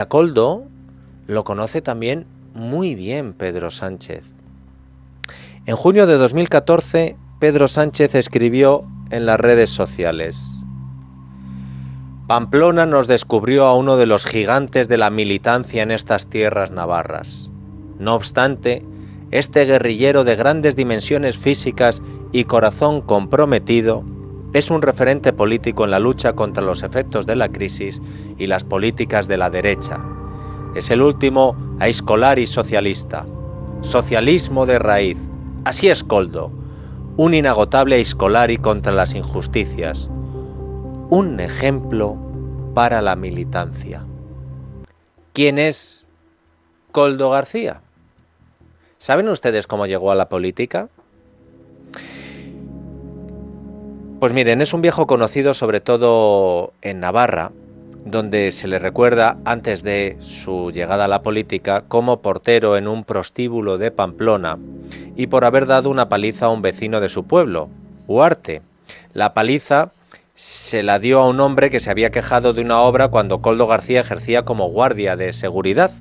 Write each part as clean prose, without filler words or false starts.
A Koldo lo conoce también muy bien Pedro Sánchez. En junio de 2014, Pedro Sánchez escribió en las redes sociales: Pamplona nos descubrió a uno de los gigantes de la militancia en estas tierras navarras. No obstante, este guerrillero de grandes dimensiones físicas y corazón comprometido es un referente político en la lucha contra los efectos de la crisis y las políticas de la derecha. Es el último aiscolari socialista. Socialismo de raíz. Así es Koldo, un inagotable aiscolari contra las injusticias. Un ejemplo para la militancia. ¿Quién es Koldo García? ¿Saben ustedes cómo llegó a la política? Pues miren, es un viejo conocido sobre todo en Navarra, donde se le recuerda antes de su llegada a la política como portero en un prostíbulo de Pamplona y por haber dado una paliza a un vecino de su pueblo, Huarte. La paliza se la dio a un hombre que se había quejado de una obra cuando Koldo García ejercía como guardia de seguridad.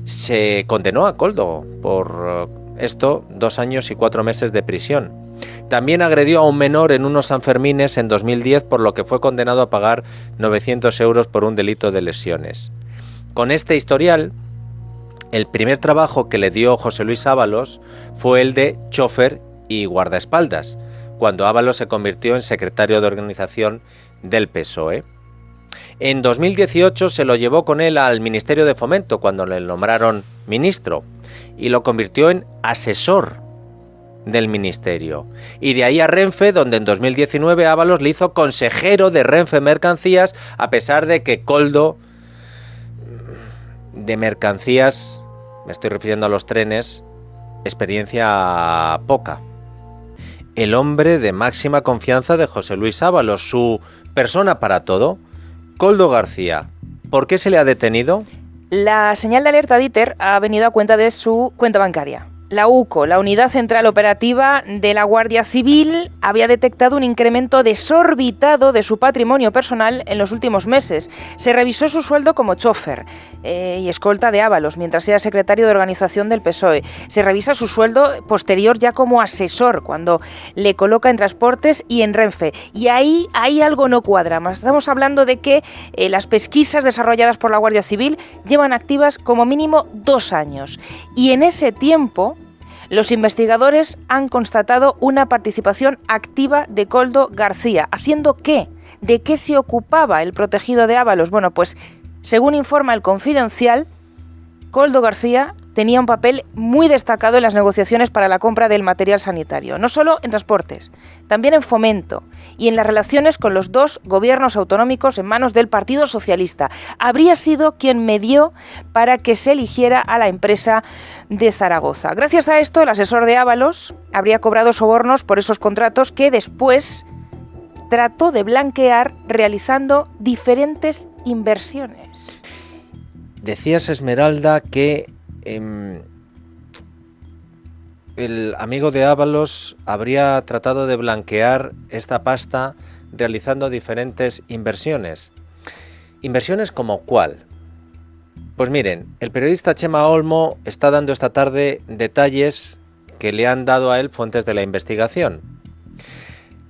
Se condenó a Koldo por esto 2 años y 4 meses de prisión. También agredió a un menor en unos Sanfermines en 2010, por lo que fue condenado a pagar 900 euros por un delito de lesiones. Con este historial, el primer trabajo que le dio José Luis Ábalos fue el de chofer y guardaespaldas, cuando Ábalos se convirtió en secretario de organización del PSOE. En 2018 se lo llevó con él al Ministerio de Fomento cuando le nombraron ministro y lo convirtió en asesor del ministerio. Y de ahí a Renfe, donde en 2019 Ábalos le hizo consejero de Renfe Mercancías, a pesar de que Koldo de mercancías, me estoy refiriendo a los trenes, experiencia poca. El hombre de máxima confianza de José Luis Ábalos, su persona para todo. Koldo García, ¿por qué se le ha detenido? La señal de alerta de ITER ha venido a cuenta de su cuenta bancaria. La UCO, la Unidad Central Operativa de la Guardia Civil, había detectado un incremento desorbitado de su patrimonio personal en los últimos meses. Se revisó su sueldo como chofer y escolta de Ábalos, mientras era secretario de organización del PSOE. Se revisa su sueldo posterior ya como asesor, cuando le coloca en transportes y en Renfe. Y ahí algo no cuadra más. Estamos hablando de que las pesquisas desarrolladas por la Guardia Civil llevan activas como mínimo 2 años. Y en ese tiempo, los investigadores han constatado una participación activa de Koldo García. ¿Haciendo qué? ¿De qué se ocupaba el protegido de Ábalos? Bueno, pues según informa El Confidencial, Koldo García tenía un papel muy destacado en las negociaciones para la compra del material sanitario, no solo en transportes, también en fomento y en las relaciones con los 2 gobiernos autonómicos en manos del Partido Socialista. Habría sido quien medió para que se eligiera a la empresa de Zaragoza. Gracias a esto, el asesor de Ábalos habría cobrado sobornos por esos contratos que después trató de blanquear realizando diferentes inversiones. Decías, Esmeralda, que el amigo de Ábalos habría tratado de blanquear esta pasta realizando diferentes inversiones. ¿Inversiones como cuál? Pues miren, el periodista Chema Olmo está dando esta tarde detalles que le han dado a él fuentes de la investigación.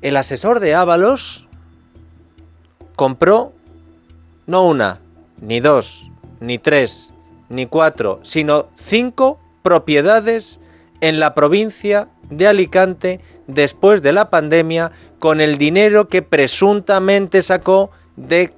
El asesor de Ábalos compró no 1, ni 2, ni 3, ni 4, sino 5 propiedades en la provincia de Alicante después de la pandemia con el dinero que presuntamente sacó de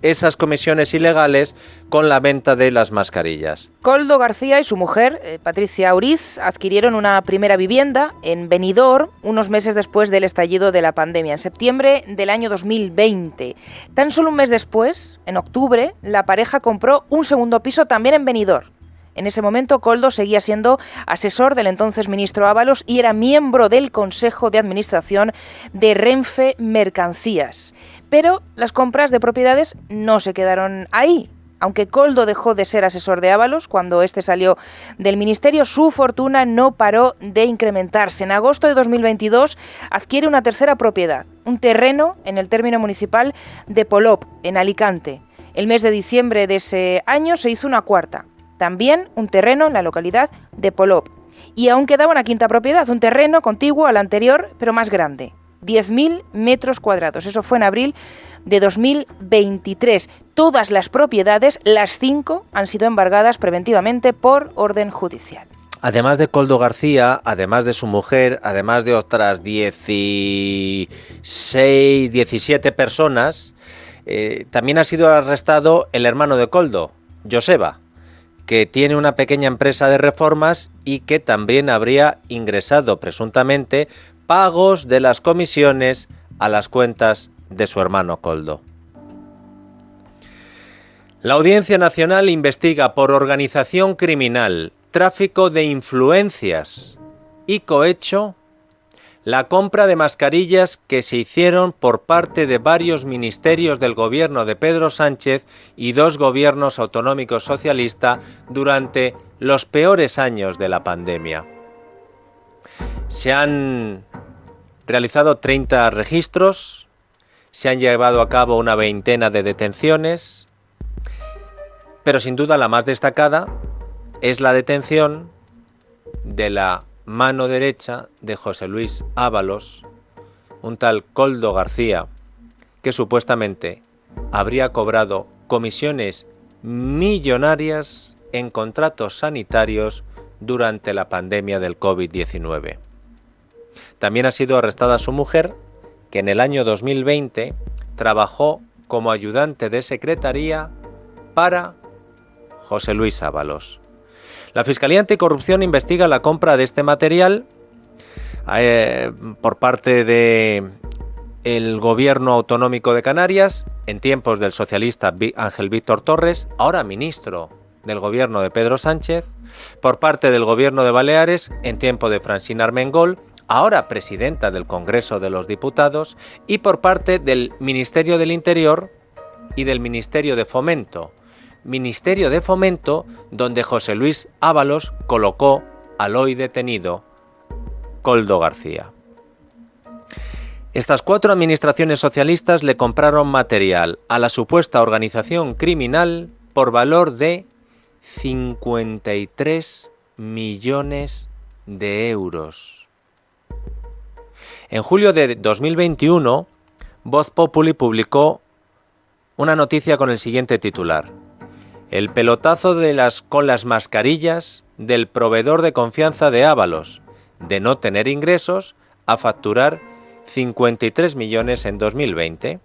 esas comisiones ilegales con la venta de las mascarillas. Koldo García y su mujer, Patricia Uriz, adquirieron una primera vivienda en Benidorm unos meses después del estallido de la pandemia, en septiembre del año 2020. Tan solo un mes después, en octubre, la pareja compró un segundo piso también en Benidorm. En ese momento, Koldo seguía siendo asesor del entonces ministro Ábalos y era miembro del Consejo de Administración de Renfe Mercancías. Pero las compras de propiedades no se quedaron ahí. Aunque Koldo dejó de ser asesor de Ábalos cuando este salió del ministerio, su fortuna no paró de incrementarse. En agosto de 2022 adquiere una tercera propiedad, un terreno en el término municipal de Polop, en Alicante. El mes de diciembre de ese año se hizo una cuarta, también un terreno en la localidad de Polop. Y aún quedaba una quinta propiedad, un terreno contiguo al anterior, pero más grande, 10.000 metros cuadrados. Eso fue en abril de 2023. Todas las propiedades, las 5, han sido embargadas preventivamente por orden judicial. Además de Koldo García, además de su mujer, además de otras 16, 17 personas, también ha sido arrestado el hermano de Koldo, Joseba, que tiene una pequeña empresa de reformas y que también habría ingresado presuntamente pagos de las comisiones a las cuentas de su hermano Koldo. La Audiencia Nacional investiga por organización criminal, tráfico de influencias y cohecho la compra de mascarillas que se hicieron por parte de varios ministerios del gobierno de Pedro Sánchez y 2 gobiernos autonómicos socialistas durante los peores años de la pandemia. Se han realizado 30 registros, se han llevado a cabo una veintena de detenciones, pero sin duda la más destacada es la detención de la mano derecha de José Luis Ábalos, un tal Koldo García, que supuestamente habría cobrado comisiones millonarias en contratos sanitarios durante la pandemia del COVID-19. También ha sido arrestada su mujer, que en el año 2020 trabajó como ayudante de secretaría para José Luis Ábalos. La Fiscalía Anticorrupción investiga la compra de este material por parte del Gobierno Autonómico de Canarias en tiempos del socialista Ángel Víctor Torres, ahora ministro del Gobierno de Pedro Sánchez, por parte del Gobierno de Baleares en tiempo de Francina Armengol, ahora presidenta del Congreso de los Diputados, y por parte del Ministerio del Interior y del Ministerio de Fomento. Ministerio de Fomento, donde José Luis Ábalos colocó al hoy detenido Koldo García. Estas 4 administraciones socialistas le compraron material a la supuesta organización criminal por valor de 53 millones de euros. En julio de 2021, Voz Populi publicó una noticia con el siguiente titular: el pelotazo con las mascarillas del proveedor de confianza de Ábalos, de no tener ingresos a facturar 53 millones en 2020.